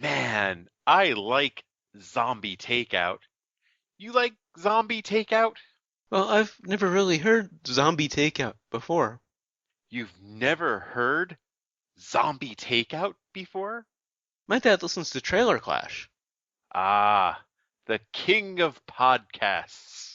Man, I like zombie takeout. You like zombie takeout? Well, I've never really heard zombie takeout before. You've never heard zombie takeout before? My dad listens to Trailer Clash. Ah, the king of podcasts.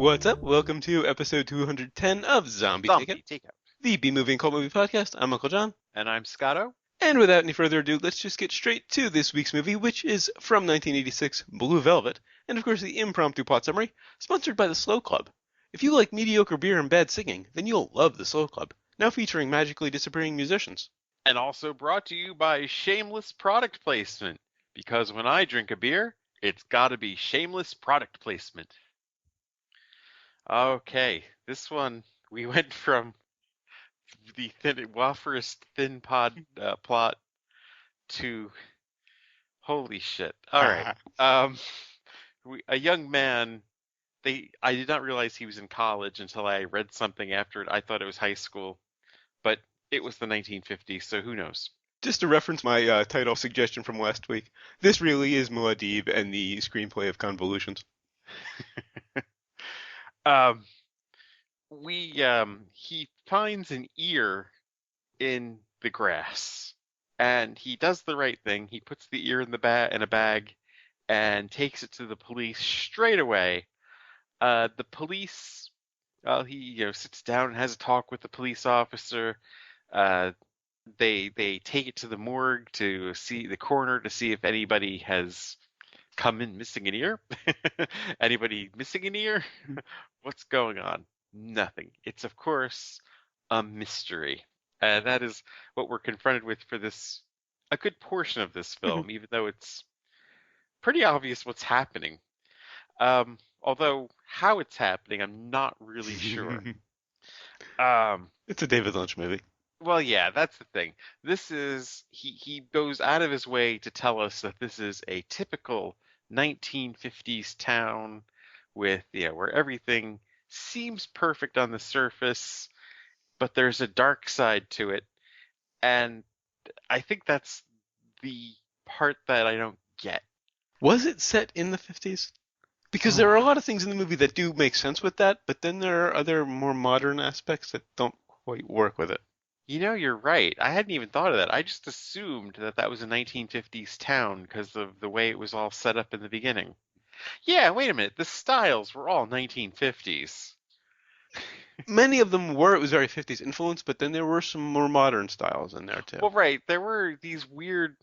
What's up? Welcome to episode 210 of Zombie Takeout, Zombie takeout. the B-movie and cult movie podcast. I'm Uncle John. And I'm Scotto. And without any further ado, let's just get straight to this week's movie, which is from 1986, Blue Velvet, and of course the impromptu plot summary, sponsored by the Slow Club. If you like mediocre beer and bad singing, then you'll love the Slow Club, now featuring magically disappearing musicians. And also brought to you by shameless product placement. Because when I drink a beer, it's gotta be shameless product placement. Okay, this one, we went from the waferous thin pod plot to holy shit. All right. A young man. I did not realize he was in college until I read something after it. I thought it was high school, but it was the 1950s, so who knows? Just to reference my title suggestion from last week, this really is Muad'Dib and the screenplay of Convolutions. Um, he finds an ear in the grass, and he does the right thing. He puts the ear in a bag and takes it to the police straight away. The police, he sits down and has a talk with the police officer. Uh, they take it to the morgue to see the coroner to see if anybody has come in missing an ear. Anybody missing an ear? What's going on? Nothing. It's of course a mystery. And that is what we're confronted with for a good portion of this film, even though it's pretty obvious what's happening. Although how it's happening, I'm not really sure. It's a David Lynch movie. Well, yeah, that's the thing. He goes out of his way to tell us that this is a typical 1950s town with, where everything seems perfect on the surface, but there's a dark side to it. And I think that's the part that I don't get. Was it set in the 50s? Because there are a lot of things in the movie that do make sense with that, but then there are other more modern aspects that don't quite work with it. You're right. I hadn't even thought of that. I just assumed that that was a 1950s town because of the way it was all set up in the beginning. Yeah, wait a minute. The styles were all 1950s. Many of them were, it was very 50s influence, but then there were some more modern styles in there too. Well, right. There were these weird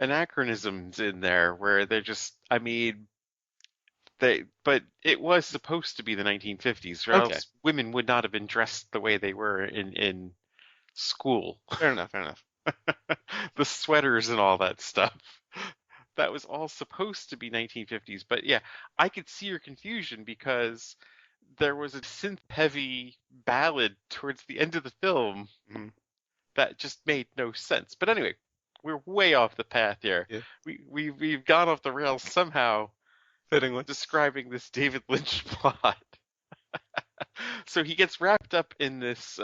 anachronisms in there where they're just, but it was supposed to be the 1950s, or Okay. else women would not have been dressed the way they were in school. Fair enough. The sweaters and all that stuff. That was all supposed to be 1950s. But yeah, I could see your confusion because there was a synth-heavy ballad towards the end of the film that just made no sense. But anyway, we're way off the path here. Yeah. We've gone off the rails somehow. Fittingly. Describing this David Lynch plot. So he gets wrapped up in this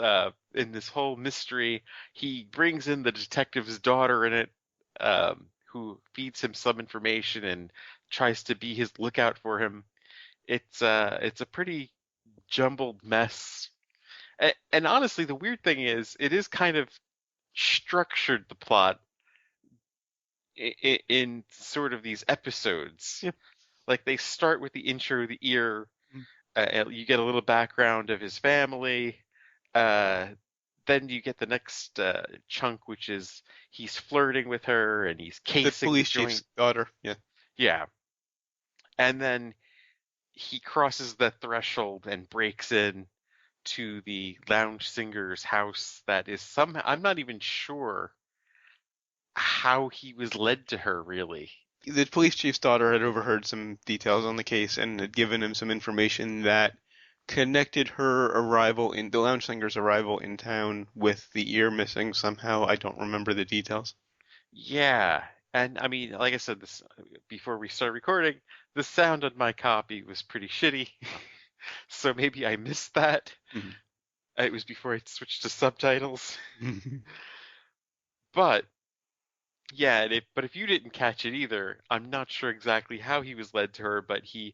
whole mystery. He brings in the detective's daughter in it, who feeds him some information and tries to be his lookout for him. It's a pretty jumbled mess. And honestly, the weird thing is, it is kind of structured the plot in sort of these episodes. Yeah. Like they start with the intro of the ear. You get a little background of his family. Then you get the next chunk, which is he's flirting with her and he's casing the police chief's daughter. Yeah. Yeah. And then he crosses the threshold and breaks in to the lounge singer's house that is somehow, I'm not even sure how he was led to her, really. The police chief's daughter had overheard some details on the case and had given him some information that connected her arrival in the lounge singer's arrival in town with the ear missing somehow. I don't remember the details. Yeah. And I mean, like I said, this before we start recording, the sound on my copy was pretty shitty. So maybe I missed that. Mhm. It was before I switched to subtitles. But yeah, but if you didn't catch it either, I'm not sure exactly how he was led to her, but he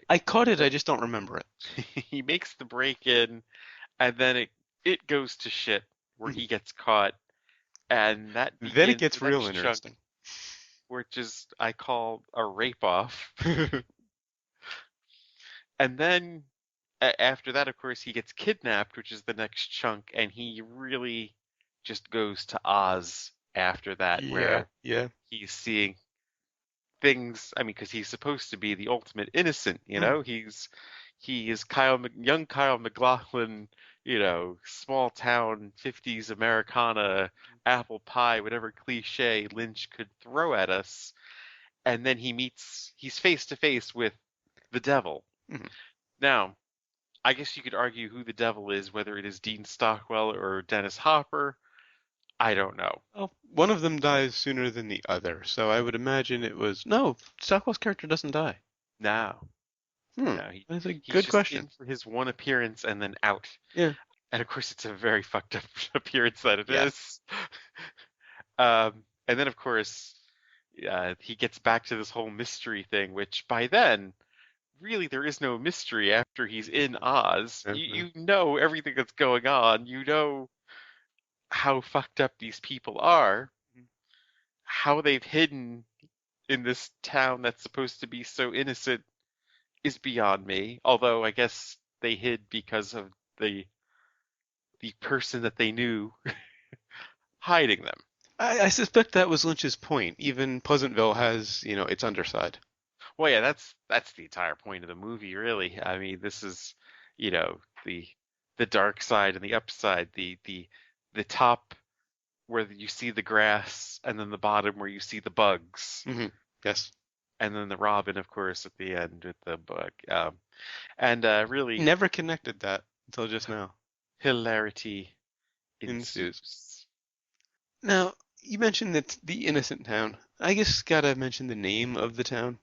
I caught it, I just don't remember it. he makes the break in, and then it goes to shit where he gets caught, and that Then it begins gets the real next chunk, interesting. which is I call a rape off. And then after that, of course, he gets kidnapped, which is the next chunk, and he really just goes to Oz after that, Yeah, where yeah. he's seeing things. I mean, because he's supposed to be the ultimate innocent, Mm. he is young Kyle MacLachlan, small town 50s Americana, apple pie, whatever cliche Lynch could throw at us. And then he's face to face with the devil. Mhm. Now, I guess you could argue who the devil is, whether it is Dean Stockwell or Dennis Hopper. I don't know. Well, one of them dies sooner than the other, so I would imagine it was. No, Stockwell's character doesn't die. No, Hmm, no, that's a he's good just question. in for his one appearance and then out. Yeah, And of course, it's a very fucked up appearance that it yeah. is. And then, of course, he gets back to this whole mystery thing, which by then, really, there is no mystery after he's in Oz. You know everything that's going on. You know how fucked up these people are, how they've hidden in this town that's supposed to be so innocent is beyond me. Although I guess they hid because of the person that they knew hiding them. I suspect that was Lynch's point. Even Pleasantville has, its underside. Well, yeah, that's the entire point of the movie, really. I mean, this is, you know, the the dark side and the upside, the top where you see the grass, and then the bottom where you see the bugs, Hmm. Yes. and then the robin, of course, at the end with the bug. And really, Never connected that until just now. hilarity Ensues. ensues. Now, you mentioned that the innocent town. I guess gotta mention the name of the town.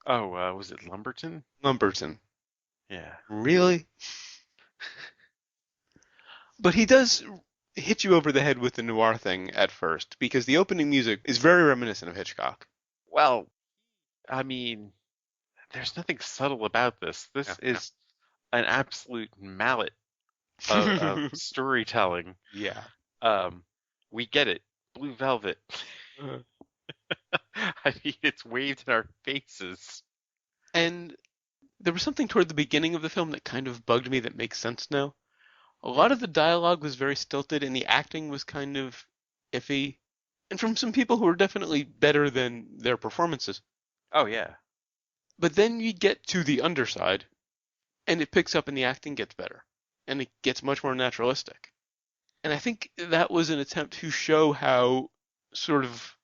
Oh, was it Lumberton? Lumberton. Yeah. Really? But he does hit you over the head with the noir thing at first, because the opening music is very reminiscent of Hitchcock. Well, I mean, there's nothing subtle about this. Yeah, This yeah. is an absolute mallet of storytelling. Yeah. Um, we get it. Blue Velvet. Uh, I mean, it's waved in our faces. And there was something toward the beginning of the film that kind of bugged me that makes sense now. A lot Hmm. of the dialogue was very stilted and the acting was kind of iffy. And from some people who were definitely better than their performances. Oh yeah. But then you get to the underside and it picks up and the acting gets better. And it gets much more naturalistic. And I think that was an attempt to show how sort of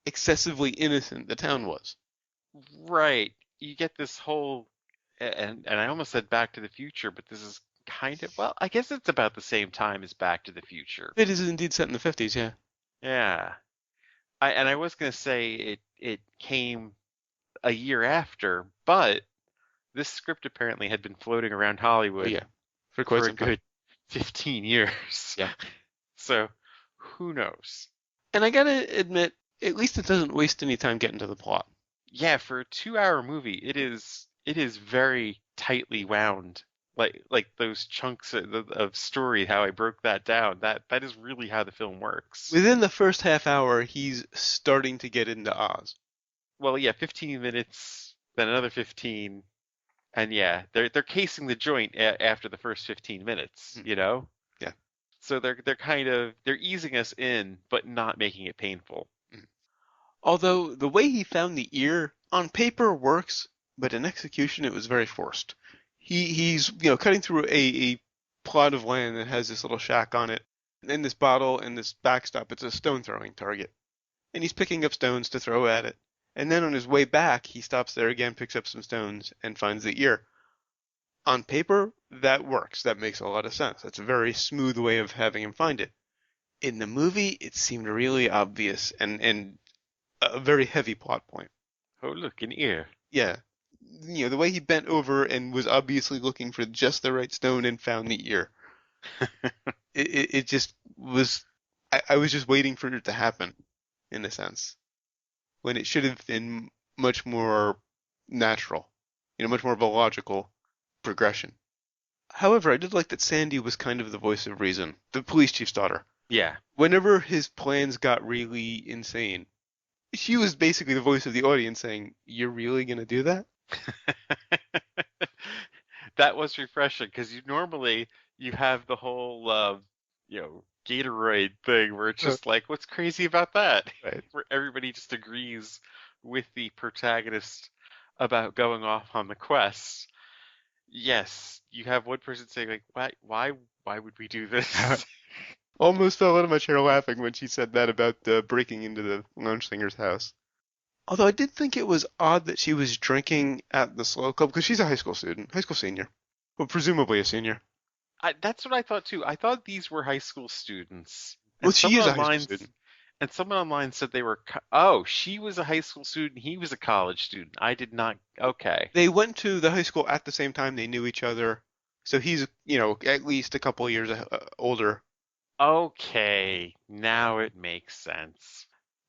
excessively innocent the town was. Right. You get this whole, and I almost said Back to the Future, but this is kind of, well, I guess it's about the same time as Back to the Future. It is indeed set in the 50s, yeah. Yeah. I was gonna say it came a year after, but this script apparently had been floating around Oh, Hollywood yeah. For quite for a some time. good 15 years. Yeah. So who knows? And I gotta admit, at least it doesn't waste any time getting to the plot. Yeah, for a 2 hour movie, it is very tightly wound. Like those chunks of story, how I broke that down. That is really how the film works. Within the first half hour, he's starting to get into Oz. Well, yeah, 15 minutes, then another 15, and yeah, they're casing the joint after the first 15 minutes, Hmm. you know? Yeah. So they're easing us in, but not making it painful. Mhm. Although the way he found the ear on paper works, but in execution it was very forced. He's cutting through a plot of land that has this little shack on it, In this bottle, in this backstop, it's a stone throwing target. And he's picking up stones to throw at it. And then on his way back, he stops there again, picks up some stones, and finds the ear. On paper, that works. That makes a lot of sense. That's a very smooth way of having him find it. In the movie, it seemed really obvious and a very heavy plot point. Oh, look, an ear. Yeah. You know, the way he bent over and was obviously looking for just the right stone and found the ear. It just was, I was just waiting for it to happen, in a sense, when it should have been much more natural, much more of a logical progression. However, I did like that Sandy was kind of the voice of reason, the police chief's daughter. Yeah. Whenever his plans got really insane, she was basically the voice of the audience saying, "You're really gonna do that?" That was refreshing because you have the whole Gatorade thing where it's just like, what's crazy about that? Right. Where everybody just agrees with the protagonist about going off on the quest. Yes, you have one person saying like, why would we do this? Almost fell out of my chair laughing when she said that about breaking into the lounge singer's house. Although I did think it was odd that she was drinking at the slow club because she's a high school student, high school senior, well, presumably a senior. That's what I thought too. I thought these were high school students. Well, she is a high school student. And someone online said they were. Oh, she was a high school student. He was a college student. I did not. Okay. They went to the high school at the same time. They knew each other. So he's, at least a couple of years older. Okay. Now it makes sense.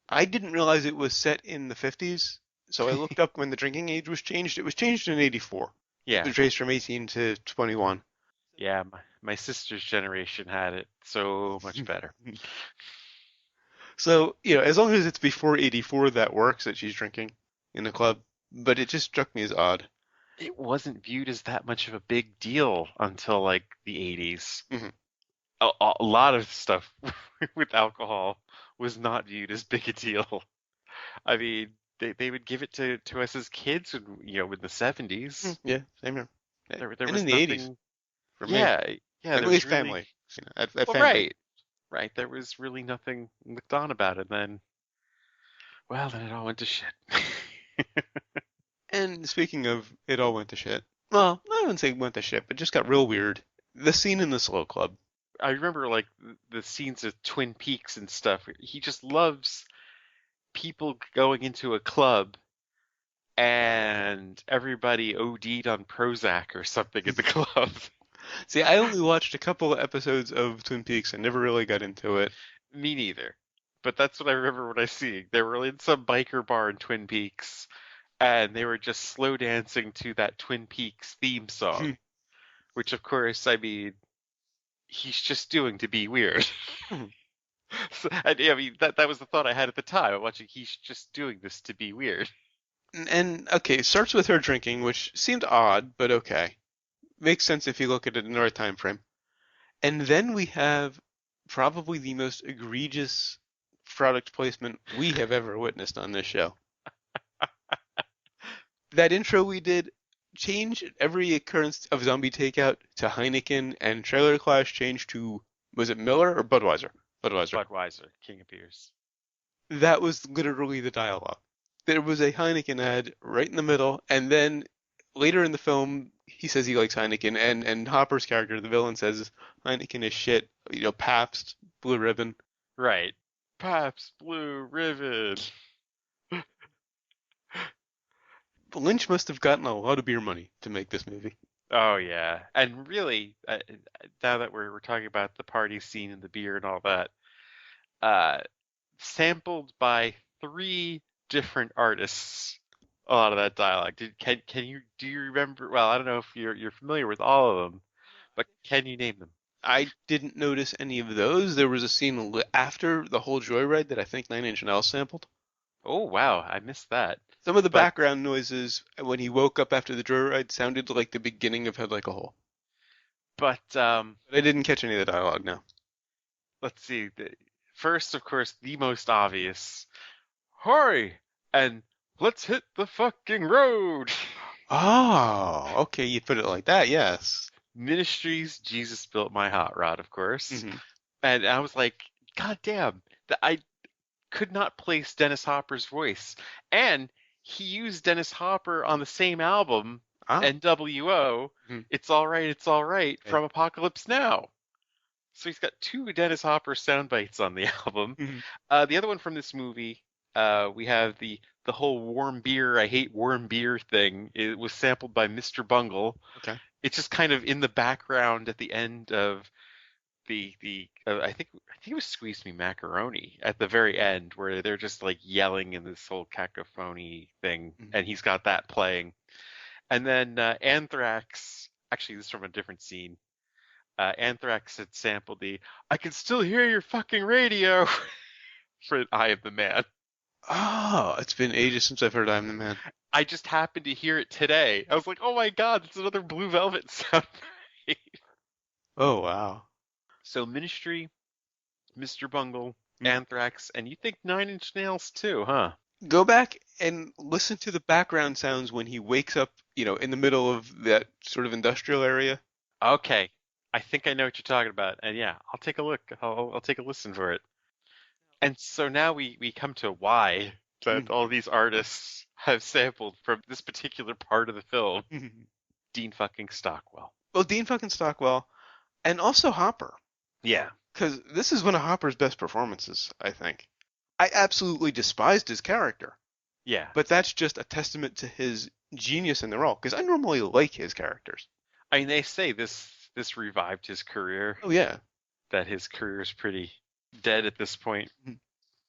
I didn't realize it was set in the 50s. So I looked up when the drinking age was changed. It was changed in 84. Yeah. It was raised from 18 to 21. Yeah, my sister's generation had it so much better. So, as long as it's before 84, that works that she's drinking in the club. But it just struck me as odd. It wasn't viewed as that much of a big deal until like the 80s. Mm-hmm. A lot of stuff with alcohol was not viewed as big a deal. I mean, they would give it to us as kids, in the 70s. Yeah, same here. There and was in the nothing, 80s. Yeah, at least family. At well, family. Right. There was really nothing looked on about it. Then it all went to shit. And speaking of it all went to shit, well, I wouldn't say it went to shit, but just got real weird. The scene in the slow club. I remember like the scenes of Twin Peaks and stuff. He just loves people going into a club and everybody OD'd on Prozac or something in the club. See, I only watched a couple of episodes of Twin Peaks and never really got into it. Me neither. But that's what I remember when I see. They were in some biker bar in Twin Peaks, and they were just slow dancing to that Twin Peaks theme song, which, of course, I mean, he's just doing to be weird. So, I mean, that was the thought I had at the time. I'm watching, he's just doing this to be weird. And okay, it starts with her drinking, which seemed odd, but okay. Makes sense if you look at it in the right time frame. And then we have probably the most egregious product placement we have ever witnessed on this show. That intro we did changed every occurrence of zombie takeout to Heineken, and Trailer Clash changed to, was it Miller or Budweiser? Budweiser, King of Beers. That was literally the dialogue. There was a Heineken ad right in the middle, and then later in the film, he says he likes Heineken, and Hopper's character, the villain, says Heineken is shit. Pabst, Blue Ribbon. Right. Pabst, Blue Ribbon. Lynch must have gotten a lot of beer money to make this movie. Oh, yeah. And really, now that we're talking about the party scene and the beer and all that, sampled by 3 different artists. A lot of that dialogue. Do you remember? Well, I don't know if you're familiar with all of them, but can you name them? I didn't notice any of those. There was a scene after the whole Joyride that I think Nine Inch Nails sampled. Oh wow, I missed that. Some of the background noises when he woke up after the Joyride sounded like the beginning of Head Like a Hole. But I didn't catch any of the dialogue. No. Let's see. First, of course, the most obvious. Hurry and let's hit the fucking road. Oh, okay, you put it like that, yes. Ministries, Jesus Built My Hot Rod, of course. Mm-hmm. And I was like, God damn, I could not place Dennis Hopper's voice. And he used Dennis Hopper on the same album, Ah. NWO, Mhm. It's All Right, Yeah. from Apocalypse Now. So he's got two Dennis Hopper sound bites on the album. Mhm. The other one from this movie, we have the whole warm beer, I hate warm beer thing. It was sampled by Mr. Bungle. Okay. It's just kind of in the background at the end of the I think it was Squeeze Me Macaroni at the very end where they're just like yelling in this whole cacophony thing, Mhm. and he's got that playing. And then Anthrax, actually this is from a different scene. Anthrax had sampled the "I can still hear your fucking radio" for "I Am the Man." Oh, it's been ages since I've heard I'm the Man. I just happened to hear it today. I was like, oh my god, it's another Blue Velvet sound. Oh, wow. So Ministry, Mr. Bungle, Mhm. Anthrax, and you think Nine Inch Nails too, huh? Go back and listen to the background sounds when he wakes up, in the middle of that sort of industrial area. Okay, I think I know what you're talking about, and yeah, I'll take a look. I'll take a listen for it. And so now we come to why that Mhm. all these artists have sampled from this particular part of the film. Dean fucking Stockwell. Well, Dean fucking Stockwell, and also Hopper, Yeah, because this is one of Hopper's best performances, I think. I absolutely despised his character, yeah. but that's just a testament to his genius in the role, because I normally like his characters. I mean, they say this revived his career. Oh, yeah. That his career is pretty dead at this point. Mhm.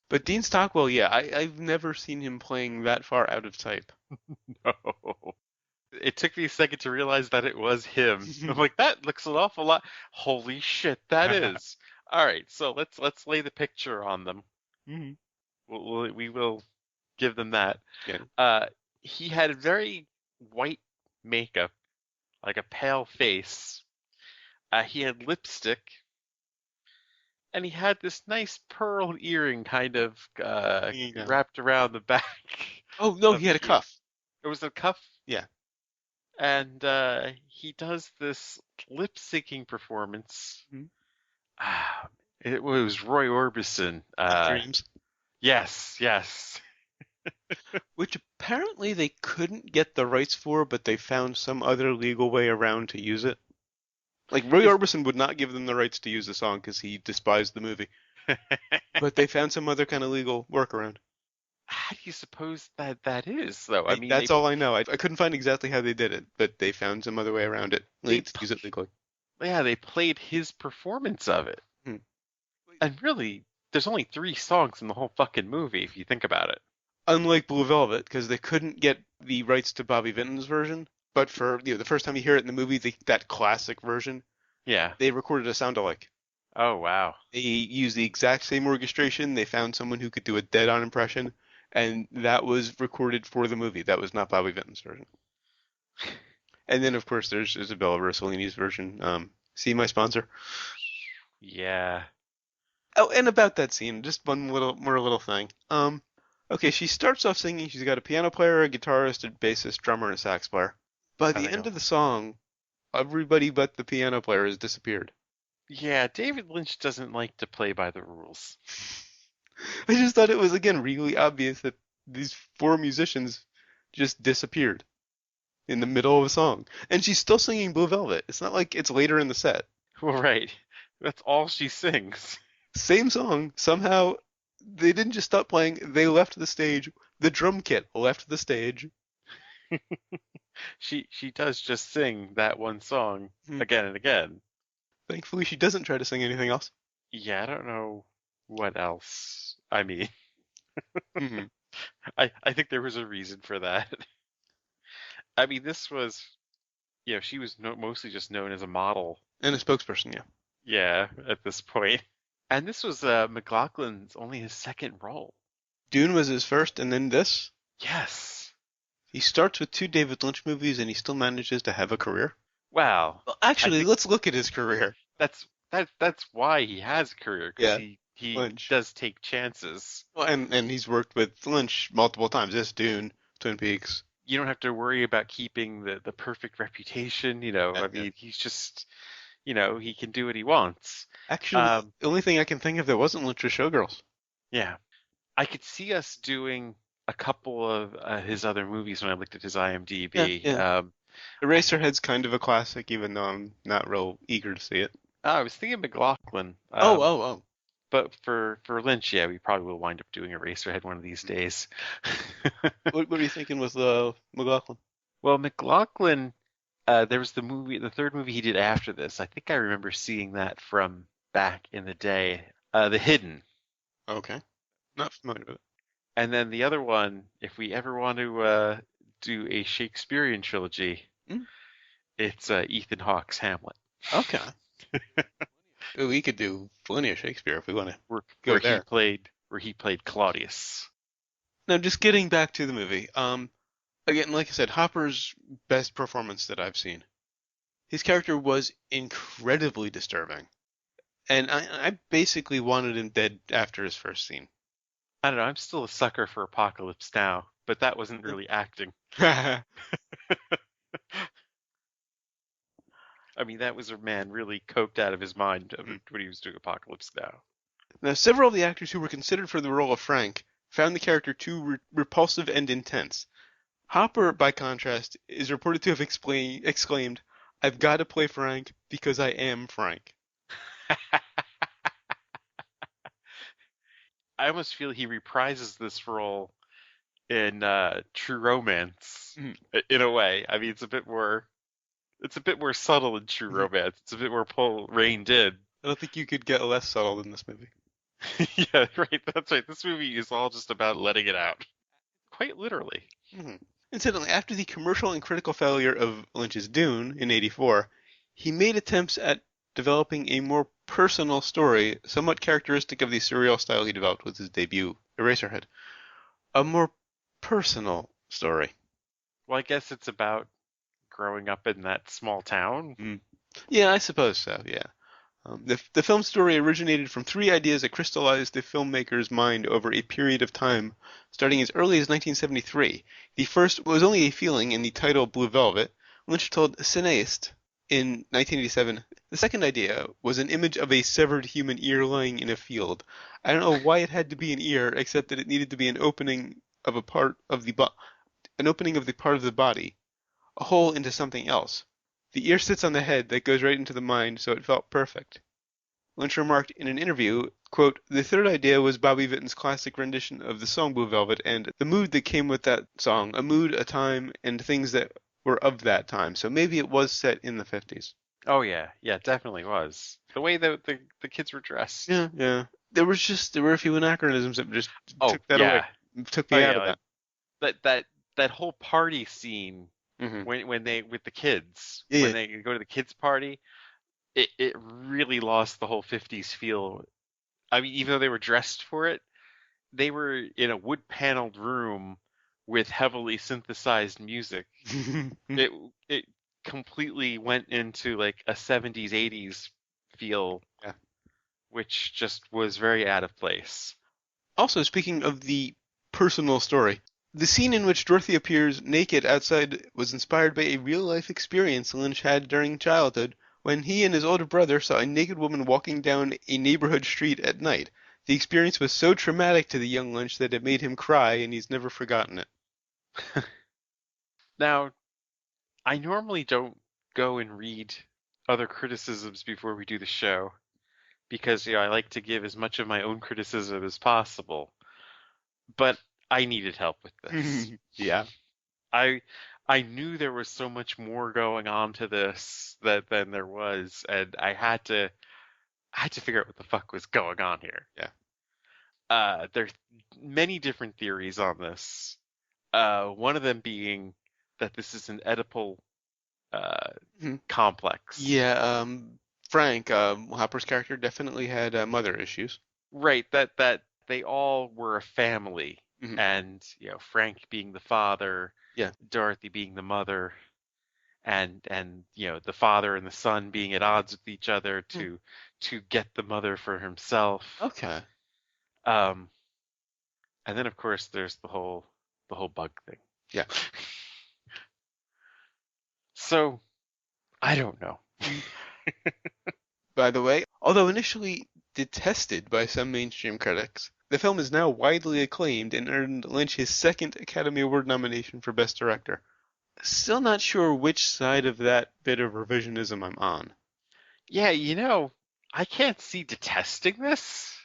But Dean Stockwell, yeah, I've never seen him playing that far out of type. No. It took me a second to realize that it was him. I'm like, that looks an awful lot. Holy shit, that is. All right, so let's lay the picture on them. Mhm. We will give them that. Yeah. He had very white makeup, like a pale face. He had lipstick, and he had this nice pearl earring kind of Hanging down. wrapped around the back Oh, no, of he had a the ear. cuff. It was a cuff, Yeah. and he does this lip syncing performance. Mhm. Ah, it was Roy Orbison. Dreams. Yes, yes. Which apparently they couldn't get the rights for, but they found some other legal way around to use it. Like, Roy Is Orbison would not give them the rights to use the song because he despised the movie. But they found some other kind of legal workaround. How do you suppose that is, though? I mean, That's all I know. I couldn't find exactly how they did it, but they found some other way around it. they To use it legally. yeah, they played his performance of it. Hmm. And really, there's only three songs in the whole fucking movie if you think about it. Unlike Blue Velvet, because they couldn't get the rights to Bobby Vinton's version, but for the first time you hear it in the movie, that classic version, Yeah. they recorded a sound alike. Oh, wow. They used the exact same orchestration. They found someone who could do a dead-on impression, and that was recorded for the movie. That was not Bobby Vinton's version. And then, of course, there's Isabella Rossellini's version. See my sponsor. Yeah. Oh, and about that scene, just one little thing. Okay, she starts off singing. She's got a piano player, a guitarist, a bassist, drummer, and a sax player. By How the they end go. of the song, everybody but the piano player has disappeared. Yeah, David Lynch doesn't like to play by the rules. I just thought it was, again, really obvious that these four musicians just disappeared in the middle of a song. And she's still singing Blue Velvet. It's not like it's later in the set. Well, right. That's all she sings. Same song. Somehow, they didn't just stop playing, they left the stage. The drum kit left the stage. She does just sing that one song Hmm. again and again. Thankfully, she doesn't try to sing anything else. Yeah, I don't know what else. I mean, Hmm. I think there was a reason for that. I mean, this was, she was mostly just known as a model. And a spokesperson, yeah. Yeah, at this point. And this was MacLachlan's only his second role. Dune was his first, and then this. Yes. He starts with two David Lynch movies, and he still manages to have a career. Wow. Well, I actually, think let's look at his career. that's why he has a career, because Yeah, he Lynch. does take chances. Well, and he's worked with Lynch multiple times. This Dune, Twin Peaks. You don't have to worry about keeping the perfect reputation, I Yeah. mean, he's just he can do what he wants. Actually, Um, the only thing I can think of that wasn't Lynch was Showgirls. yeah, I could see us doing a couple of his other movies when I looked at his Yeah, IMDb. yeah. Eraserhead's kind of a classic, even though I'm not real eager to see it. I was thinking McLaughlin, Oh, oh, oh. but for Lynch, yeah, we probably will wind up doing Eraserhead one of these days. What are you thinking with McLaughlin? Well, McLaughlin, there was the third movie he did after this. I think I remember seeing that from back in the day, The Hidden. Okay. Not familiar with it. And then the other one, if we ever want to do a Shakespearean trilogy, Mm, it's Ethan Hawke's Hamlet, okay. We could do plenty of Shakespeare if we want to where go where he there. played Claudius. Now, just getting back to the movie. Again, like I said, Hopper's best performance that I've seen. His character was incredibly disturbing, and I basically wanted him dead after his first scene. I don't know. I'm still a sucker for Apocalypse Now, but that wasn't really acting. I mean, that was a man really coked out of his mind when he was doing Apocalypse Now. Now, several of the actors who were considered for the role of Frank found the character too repulsive and intense. Hopper, by contrast, is reported to have exclaimed, "I've got to play Frank because I am Frank." I almost feel he reprises this role in True Romance Mhm, in a way. I mean, it's a bit more subtle in True mhm. Romance. It's a bit more reined in. I don't think you could get less subtle than this movie. Yeah, right. That's right. This movie is all just about letting it out, quite literally. Mhm. Incidentally, after the commercial and critical failure of Lynch's Dune in '84, he made attempts at developing a more personal story, somewhat characteristic of the surreal style he developed with his debut, Eraserhead. A more personal story. Well, I guess it's about growing up in that small town. Mm. Yeah, I suppose so, yeah. The film story originated from three ideas that crystallized the filmmaker's mind over a period of time, starting as early as 1973. The first was only a feeling in the title Blue Velvet. Lynch told Cineast in 1987, the second idea was an image of a severed human ear lying in a field. I don't know why it had to be an ear, except that it needed to be an opening of a part of an opening of the part of the body, a hole into something else. The ear sits on the head that goes right into the mind, so it felt perfect. Lynch remarked in an interview, quote, "The third idea was Bobby Vinton's classic rendition of the song Blue Velvet and the mood that came with that song, a mood, a time, and things that were of that time. So maybe it was set in the 50s. Oh yeah, yeah, it definitely was. The way that the kids were dressed. Yeah, yeah. There were a few anachronisms that just Oh took that away, yeah, took oh me out yeah, of like that. that whole party scene Hmm. when they with the kids Yeah, when yeah. they go to the kids party, it really lost the whole 50s feel. I mean, even though they were dressed for it, they were in a wood paneled room with heavily synthesized music. It it completely went into like a 70s 80s feel, Yeah. which just was very out of place. Also, speaking of the personal story, the scene in which Dorothy appears naked outside was inspired by a real-life experience Lynch had during childhood when he and his older brother saw a naked woman walking down a neighborhood street at night. The experience was so traumatic to the young Lynch that it made him cry, and he's never forgotten it. Now, I normally don't go and read other criticisms before we do the show because I like to give as much of my own criticism as possible. But I needed help with this. Yeah. I I knew there was so much more going on to this than there was, and I had to figure out what the fuck was going on here. Yeah. There's many different theories on this. One of them being that this is an Oedipal uh, Mhm. complex. Yeah, Frank, Hopper's character, definitely had mother issues. Right, that they all were a family, Hmm. and Frank being the father, Yeah. Dorothy being the mother, and the father and the son being at odds with each other Mm. to get the mother for himself. Okay. Um, and then of course there's the whole bug thing. Yeah. So I don't know. By the way, although initially detested by some mainstream critics, the film is now widely acclaimed and earned Lynch his second Academy Award nomination for Best Director. Still not sure which side of that bit of revisionism I'm on. Yeah, I can't see detesting this,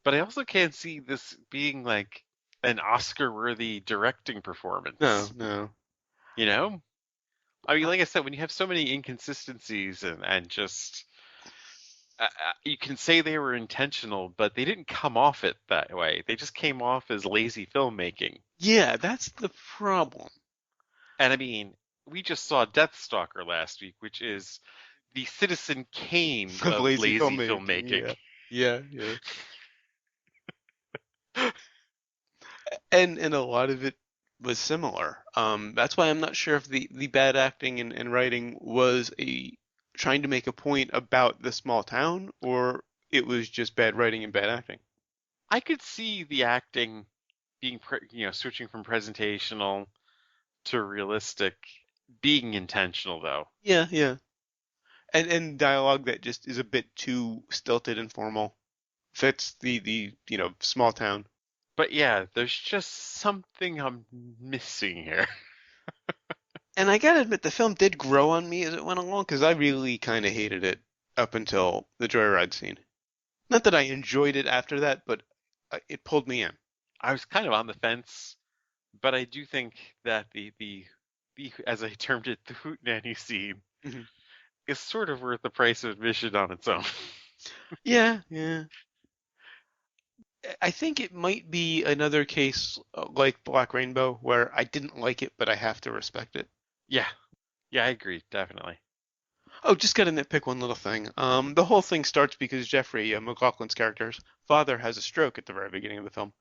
but I also can't see this being like an Oscar-worthy directing No, performance. no. You know? I mean, like I said, when you have so many inconsistencies and just you can say they were intentional, but they didn't come off it that way. They just came off as lazy filmmaking. Yeah, that's the problem. And I mean, we just saw Deathstalker last week, which is the Citizen Kane Of of lazy lazy filmmaking, filmmaking. yeah. Yeah, yeah. And a lot of it was similar. That's why I'm not sure if the bad acting and writing was a trying to make a point about the small town or it was just bad writing and bad acting. I could see the acting being, switching from presentational to realistic being intentional, though. Yeah, yeah. And dialogue that just is a bit too stilted and formal fits the small town. But yeah, there's just something I'm missing here. And I gotta admit, the film did grow on me as it went along because I really kind of hated it up until the joyride scene. Not that I enjoyed it after that, but it pulled me in. I was kind of on the fence, but I do think that the as I termed it, the Hootenanny scene Mhm. is sort of worth the price of admission on its own. Yeah, yeah. I think it might be another case like Black Rainbow where I didn't like it, but I have to respect it. Yeah, yeah, I agree, definitely. Oh, just gotta nitpick one little thing. The whole thing starts because Jeffrey, MacLachlan's character's father, has a stroke at the very beginning of the film,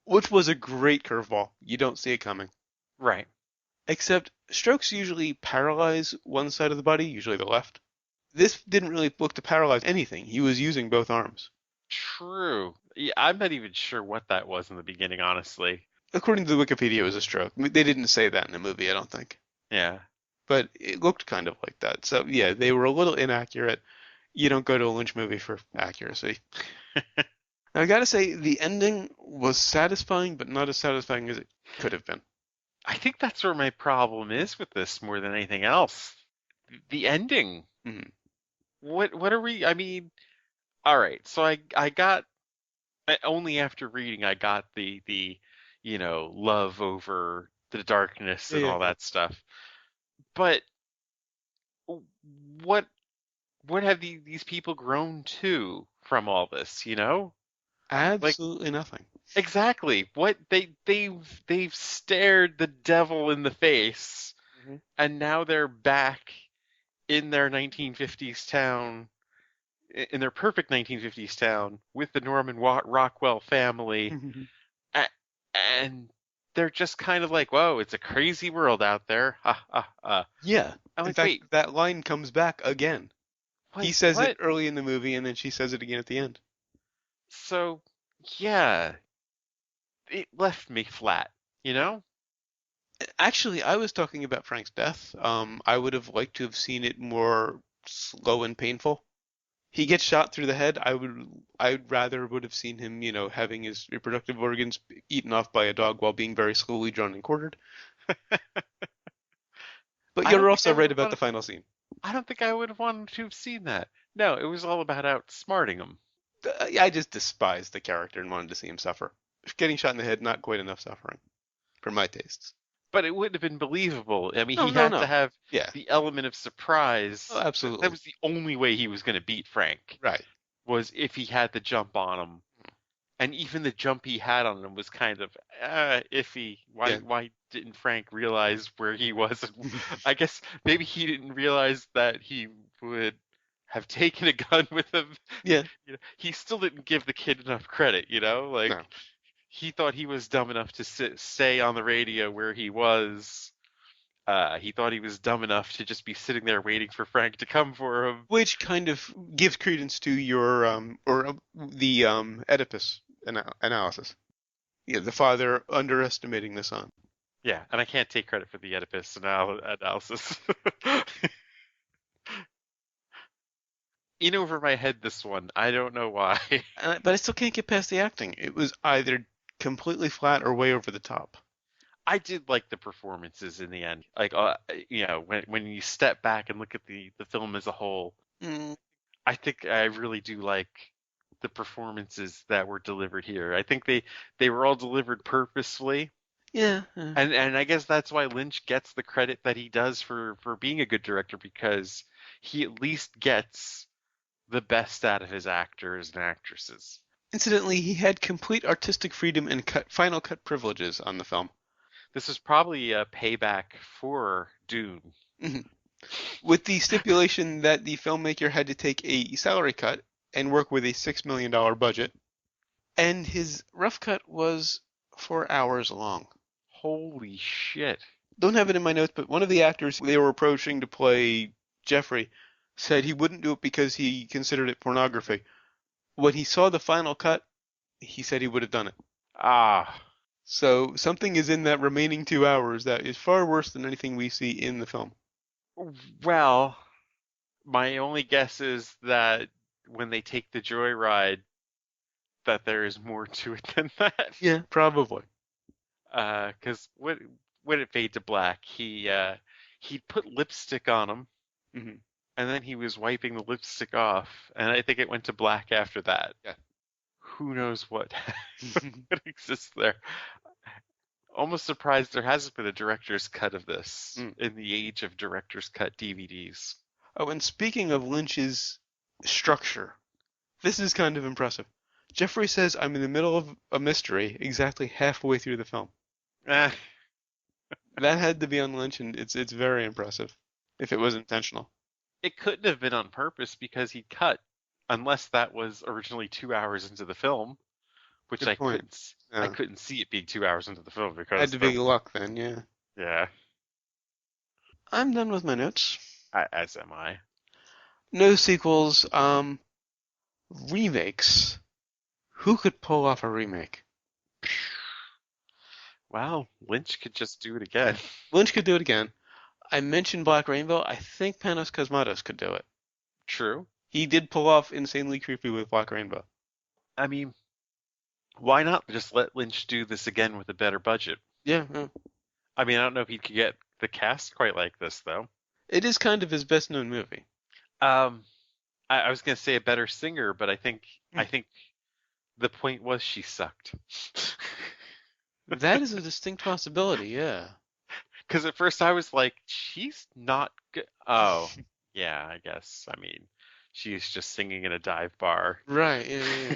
which was a great curveball. You don't see it coming. Right. Except strokes usually paralyze one side of the body, usually the left. This didn't really look to paralyze anything. He was using both arms. True. Yeah, I'm not even sure what that was in the beginning, honestly. According to the Wikipedia, it was a stroke. They didn't say that in the movie, I don't think. Yeah. But it looked kind of like that. So, yeah, they were a little inaccurate. You don't go to a Lynch movie for accuracy. Now, I gotta say, the ending was satisfying, but not as satisfying as it could have been. I think that's where my problem is with this more than anything else. The ending. Mhm. What are we? I mean, all right. So I got only after reading I got the love over the darkness Yeah, and yeah, all yeah. that stuff. But what what have these people grown to from all this? Like Absolutely nothing. exactly what they've stared the devil in the face, Mhm. and now they're back in their 1950s town, in their perfect 1950s town with the Norman Rockwell family, and they're just kind of like, "Whoa, it's a crazy world out there." Ha ha ha. Yeah. I'm In like, fact, "Wait, that line comes back again. He wait, says it what?" early in the movie, and then she says it again at the end. So, yeah, it left me flat, you know? Actually, I was talking about Frank's death. I would have liked to have seen it more slow and painful. He gets shot through the head. I'd rather would have seen him, having his reproductive organs eaten off by a dog while being very slowly drawn and quartered. But I you're don't think I also would right have about the wanted. final scene. I don't think I would have wanted to have seen that. No, it was all about outsmarting him. I just despised the character and wanted to see him suffer. Getting shot in the head, not quite enough suffering for my tastes. But it wouldn't have been believable. I mean, No, he no, had to no. have Yeah. the element of Oh, surprise. That absolutely. was the only way he was going to beat Frank, Right. was if he had the jump on him. And even the jump he had on him was kind of iffy. Why Yeah. why didn't Frank realize where he was? I guess maybe he didn't realize that he would have taken a gun with him. Yeah. He still didn't give the kid enough credit, like No. he thought he was dumb enough to say on the radio where he was. He thought he was dumb enough to just be sitting there waiting for Frank to come for him. Which kind of gives credence to your the Oedipus analysis. Yeah, the father underestimating the son. Yeah, and I can't take credit for the Oedipus analysis. in over my head, this one. I don't know why. But I still can't get past the acting. It was either completely flat or way over the top. I did like the performances in the end. Like, when you step back and look at the film as a whole, Mm, I think I really do like the performances that were delivered here. I think they were all delivered purposefully. yeah. And I guess that's why Lynch gets the credit that he does for being a good director, because he at least gets the best out of his actors and actresses. Incidentally, he had complete artistic freedom and final cut privileges on the film. This is probably a payback for Dune. Mhm. With the stipulation that the filmmaker had to take a salary cut and work with a $6 million budget, and his rough cut was 4 hours long. Holy shit. Don't have it in my notes, but one of the actors they were approaching to play Jeffrey said he wouldn't do it because he considered it pornography. When he saw the final cut, he said he would have done it. Ah, So something is in that remaining 2 hours that is far worse than anything we see in the film. well, my only guess is that when they take the joyride, that there is more to it than that. Yeah, probably. Because when it fade to black, he put lipstick on him, Hmm. and then he was wiping the lipstick off, and I think it went to black after that. Yeah. Who knows what what exists there? Almost surprised there hasn't been a director's cut of this Mm. in the age of director's cut DVDs. Oh, and speaking of Lynch's structure, this is kind of impressive. Jeffrey says I'm in the middle of a mystery exactly halfway through the film. Eh, That had to be on Lynch, and it's very impressive if it was intentional. it couldn't have been on purpose because he cut, unless that was originally 2 hours into the film, which Good I point. couldn't. Yeah. I couldn't see it being 2 hours into the film because Had to be luck then, yeah. yeah, I'm done with my notes. as am I. No sequels. Remakes. Who could pull off a remake? Well, Lynch could just do it again. Lynch could do it again. I mentioned Black Rainbow. I think Panos Cosmatos could do it. True. He did pull off Insanely Creepy with Black Rainbow. I mean, why not just let Lynch do this again with a better budget? Yeah. I mean, I don't know if he could get the cast quite like this though. It is kind of his best known movie. Um, I was gonna say a better singer, but I think the point was she sucked. That is a distinct possibility, yeah. Because at first I was like, she's not good. Oh, yeah, I guess. I mean, she's just singing in a dive bar. Right, yeah.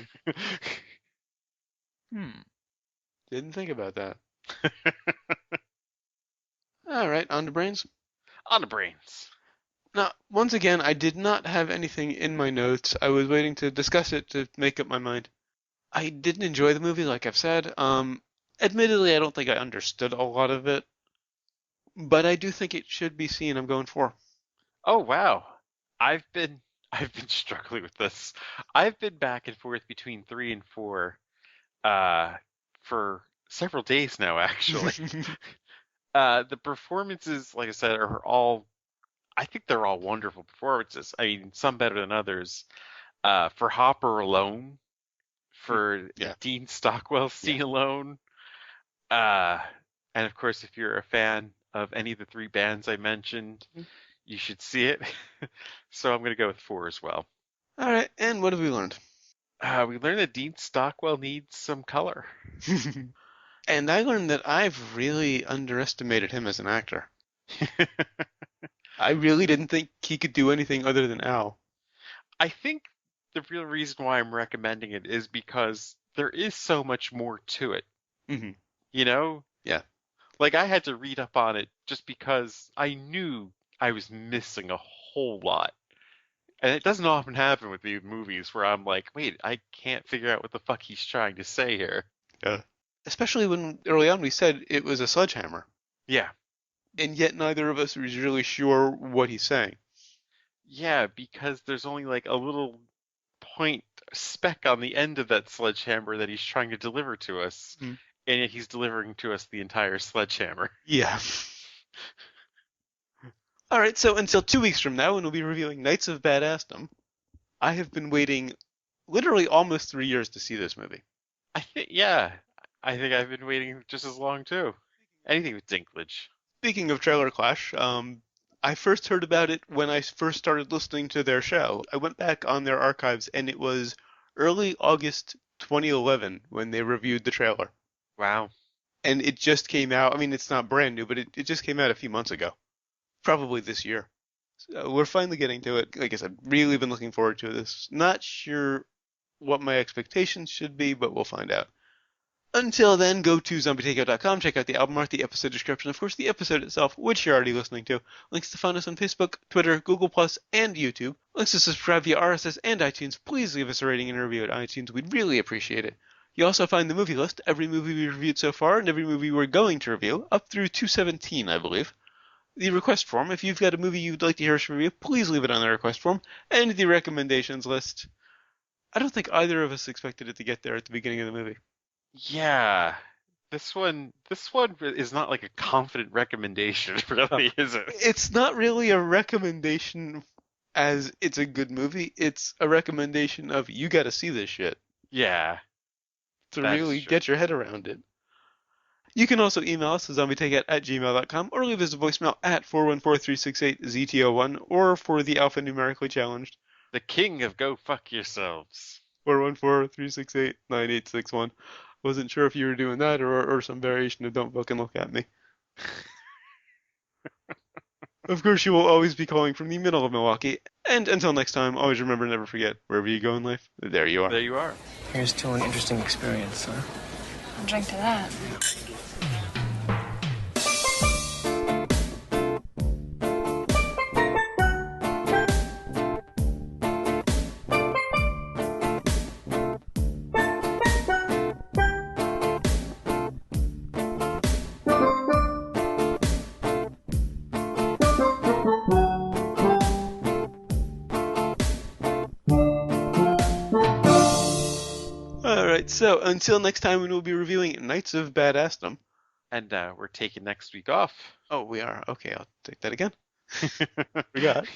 Didn't think about that. All right, on to brains. On the brains. Now, once again, I did not have anything in my notes. I was waiting to discuss it to make up my mind. I didn't enjoy the movie, like I've said. Admittedly, I don't think I understood a lot of it, but I do think it should be seen. I'm going for. Oh wow. I've been struggling with this. I've been back and forth between 3 and 4 for several days now actually. The performances, like I said, I think they're all wonderful performances. I mean, some better than others. For Hopper alone, for Yeah. Dean Stockwell scene alone, and of course, if you're a fan of any of the 3 bands I mentioned, you should see it. So I'm going to go with 4 as well. All right, and what have we learned? We learned that Dean Stockwell needs some color. And I learned that I've really underestimated him as an actor. I really didn't think he could do anything other than Al. I think the real reason why I'm recommending it is because there is so much more to it. Mm-hmm. You know? Yeah. Like I had to read up on it just because I knew I was missing a whole lot. And it doesn't often happen with these movies where I'm like, wait, I can't figure out what the fuck he's trying to say here. Yeah. Especially when early on we said it was a sledgehammer. Yeah. And yet neither of us was really sure what he's saying. Yeah, because there's only like a little point speck on the end of that sledgehammer that he's trying to deliver to us. Mm. And yet he's delivering to us the entire sledgehammer. Yeah. All right, so until 2 weeks from now, when we'll be reviewing Knights of Badassdom, I have been waiting literally almost 3 years to see this movie. Yeah, I think I've been waiting just as long too. Anything with Dinklage. Speaking of Trailer Clash, I first heard about it when I first started listening to their show. I went back on their archives, and it was early August 2011 when they reviewed the trailer. Wow. And it just came out. I mean, it's not brand new, but it just came out a few months ago. Probably this year. So we're finally getting to it. Like I said, really been looking forward to this. Not sure what my expectations should be, but we'll find out. Until then, go to zombietakeout.com, check out the album art, the episode description, of course, the episode itself, which you're already listening to. Links to find us on Facebook, Twitter, Google+, and YouTube. Links to subscribe via RSS and iTunes. Please leave us a rating and a review at iTunes. We'd really appreciate it. You also find the movie list, every movie we reviewed so far, and every movie we're going to review, up through 217, I believe. The request form, if you've got a movie you'd like to hear us review, please leave it on the request form. And the recommendations list. I don't think either of us expected it to get there at the beginning of the movie. Yeah. This one is not like a confident recommendation, really, is it? It's not really a recommendation as it's a good movie. It's a recommendation of you got to see this shit Yeah, to that's really true. get your head around it. You can also email us at zombietakeout@gmail.com or leave us a voicemail at 414-368-ZTO1 or for the alpha numerically challenged The king of go fuck yourselves. 414-368-9861. Wasn't sure if you were doing that or some variation of don't fucking look at me. Of course, you will always be calling from the middle of Milwaukee. And until next time, always remember, never forget, wherever you go in life, there you are. There you are. Here's to an interesting experience, huh? I'll drink to that. Alright, so until next time, when we'll be reviewing Knights of Badassdom. And we're taking next week off. Oh, we are. Okay, I'll take that again. Forgot.